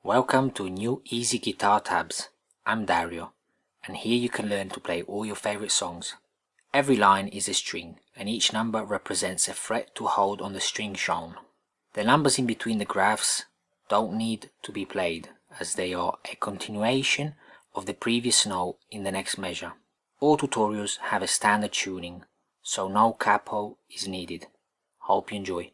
Welcome to new easy guitar tabs. I'm Dario, and here you can learn to play all your favorite songs. Every line is a string, and each number represents a fret to hold on the string shown. The numbers in between the graphs don't need to be played, as they are a continuation of the previous note in the next measure. All tutorials have a standard tuning, so no capo is needed. Hope you enjoy.